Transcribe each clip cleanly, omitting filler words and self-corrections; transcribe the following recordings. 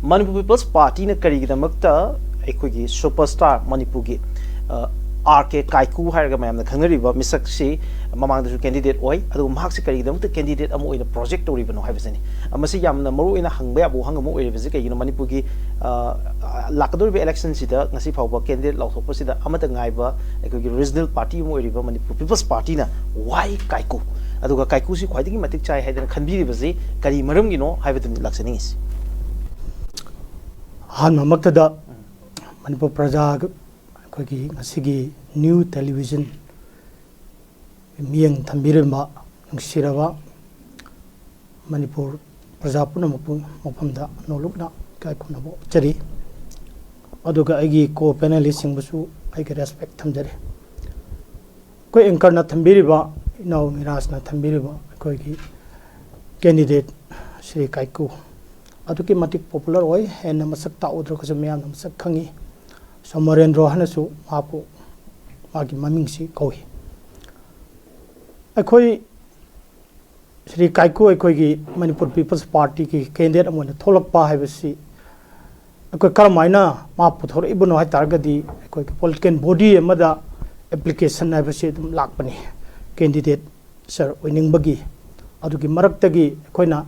Manipur People's Party na karigidamakta aikogi superstar Manipurgi RK Kaiku hairaga mayamna khangnariba misaksi mamangdasu candidate oi adu mahakse karigidamakta candidate amu oina project toribano haibasani amasi yamna maru oina hangba yabu hangamu oiribase kayino Manipurgi lakadoriba election sida ngasi phawba candidate lauthokpa sida amata ngaiba aikogi regional party amu oiriba Manipur People's Party na why Kaiku aduga Kaiku si khwaidigi matik chai haidana khanbiribase kari maramgino haibaduni laksaningis Hanmamaktada Manipur Praja Kogi Nasigi new television Miang Tambirima Sirava Manipur Prajapuna Mopamda no Lukna Kaikunabo Cheri Aduga Agi co panelist Basu I get respect Tamdere Ko Incarna Tambiriba now Mirasna Tambiriba Kogi candidate Sri Kaiku Aduki matik popular oi and namasak ta udro ko mayam namasak khangi somarendro hanasu mapu magi maming si koi akoi Sri Kaiku akoi gi Manipur People's Party ki candidate amona tholakpa haibasi akoi karamaina mapu thor ibuno hai targadi akoi political body amada application haibasi dum lakpani candidate sir winning bagi aduki maraktagi akoina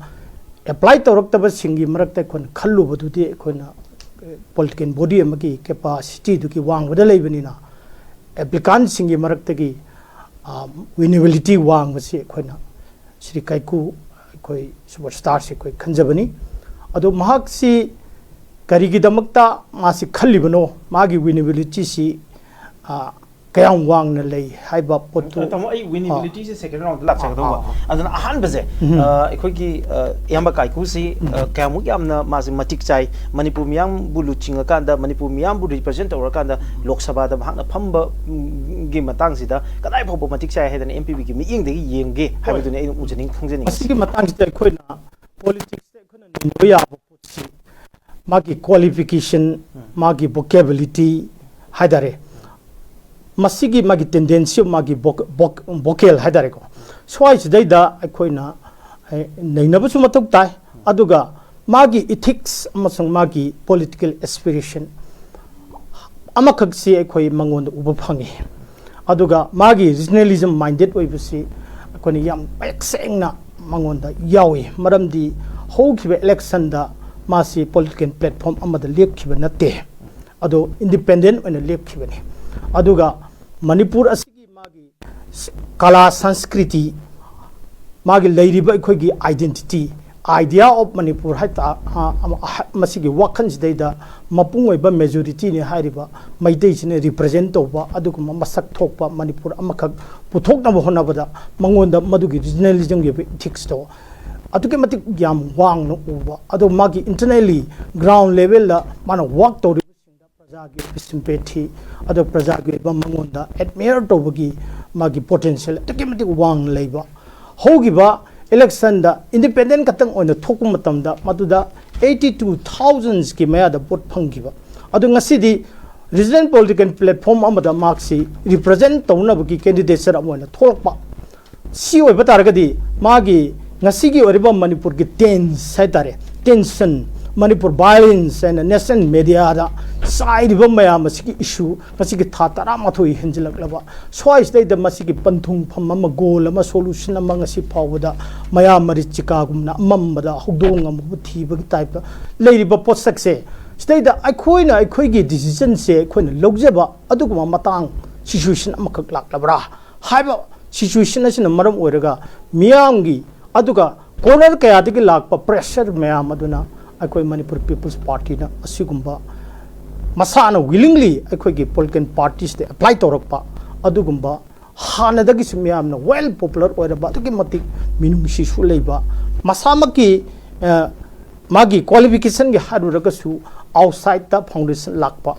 apply tawraktaba singi marakta kon khallu badudi koina political body amaki capacity duki wangbada leibanina applicant singi maraktagi winnability wang basi koina Sri Kaiku koi superstar se koi khanjabani ado mahak si karigi damakta masi khallibano magi winnability si kayang wang na lay haiba potu tamo ai winnability se second round lak sakdo adana ahan baze ekhoi yamba Kaiku si kayamu yamna masi matik chai Manipur miyam bulu chinga kanda Manipur miyam bu represent ora kanda Lok Sabha da bhakna phamba gi matang sida kadai phobo matik chai hedan MPB gi miing de yengge haibaduni ai ujaning khangjani asigi matang sida khoina politics se khona nindoya potsi magi qualification magi vocabulary haidare masigi magi tendency magi vocal haidare ko swai sidaida akoina nainabasu matok tai aduga magi ethics amasang magi political aspiration amakhaksi akoi mangon uba phangi aduga magi regionalism minded oibasi akoni yam exengna mangon da yawi maramdi hokhiba election da masi political platform amada lepkhiba natte ado independent oina lepkhibani aduga Manipur asigi magi kala sanskriti magi leiriba ikhogi identity idea of Manipur haita masigi wakans deida mapung oiba majority ni hairiba maidei sine represent toba aduguma masak thokpa Manipur amakhak puthokna bahona bada mangonda madugi regionalism ge ethics to aduke matik yam wang no uba adu magi internally ground level la mana work to Prajagi sympathy other Prajagi Bamangonda admire Tobagi Magi potential Takimati Wang Labor Hogiba election the independent Katang on the Tokumatamda Matuda 82,000 Skimaya the Port Pungiba Adunga City resident political platform Amada Maxi represent Tonabaki candidates on the Tolpa See what Batargadi Magi Nasigi or Manipur get tension Manipur violence and national media side Maya Masiki issue, Masiki Tatara Matui Hinjilak so I say the Masiki Pantung Pamama goal, a solution among a Sipawada, Maya Marichikagum, Mamada, Hudong, Muti type, Lady Bapot Saxe. Stay the I quigi decision say, Queen Logzeba, Aduguma Matang, situation Amakak Labra, Hyper situation as in a Maram Orega, Miangi, Aduga, Corner Kayatiki Lak, pressure Maya Maduna. Akoi Manipur People's Party na asigumba masana willingly akoi gi political parties de apply torokpa adugumba hanadagi sumyam na well popular oiraba tuki matik minung sisu leiba masamaki magi qualification gi haruraga su outside the foundation lakpa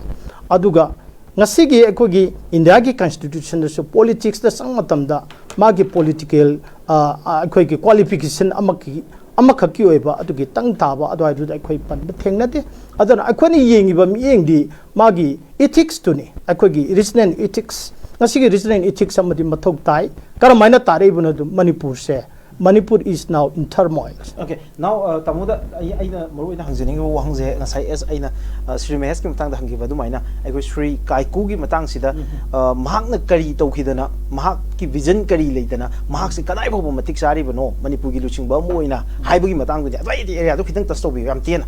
aduga ngasigi akoi gi India gi constitution da su politics da sangmatamda magi political akoi gi qualification amaki amakaki oiba adugi tang taba adwai du akoi pan thengnate adana akhoni yengiba miengdi magi ethics tuni akogi regional ethics nasigi regional ethics amadi mathok tai karamaina tare ibuna du Manipur se Manipur is now in turmoil. Okay, now tamuda aina maru ina hangjening wo hangje ngasai as aina Sri Mehes ki matang da hanggi badu maina ai Sri Kaiku gi matang sida mahak na kari tawkhidana mahak ki vision kari leidana mahak se kadai bho matik sari bano Manipur gi luching ba mo ina haibu gi matang du ai di area do khitang tas to bi yam tiena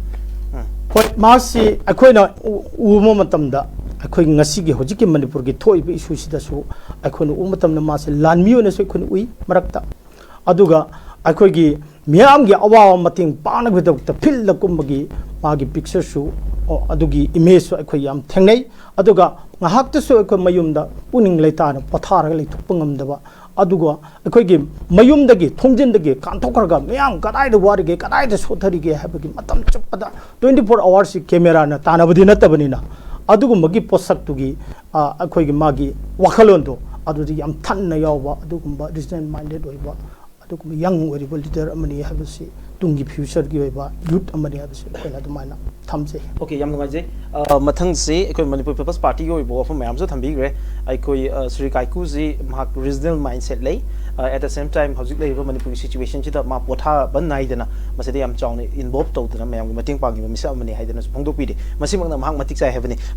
hoi masi akoina umo matamda akoi ngasi gi hojiki Manipur gi thoi bi issue sida su akoina umatam na masi lanmi ona so akoina ui marakta aduga akoi gi miam gi awa mating pana gi ta phil la kumbagi magi picture su adugi image su akoi yam thengnai aduga ngahak ta su akoi mayumda puning leitana pathara le thupangam daba aduga akoi gi mayum dagi thongjin dagi kanthokraga miam kadai da wari ge kadai da sothari ge habagi matam chappada 24 hours camera na tanabudi natabani na adugu magi posak tugi akoi gi magi wakhalon do adudi yam thanna yawa adugumba resident minded oiba adugum young oiba leader amani habasi tungi future gi oiba youth amani habasi koina dumana thamse okay yam ngai je mathang se ekoi Manipur People's Party gi oibo of mayam so thambi gre ekoi Sri Kaiku ji mahak regional mindset lei at the same time hojik lei Manipur situation chida ma potha ban nai dana masede yam chawne involve to dana mayam gi mating pang gi misa amani haidana phongdok pi de masimang na mahak matik sai habani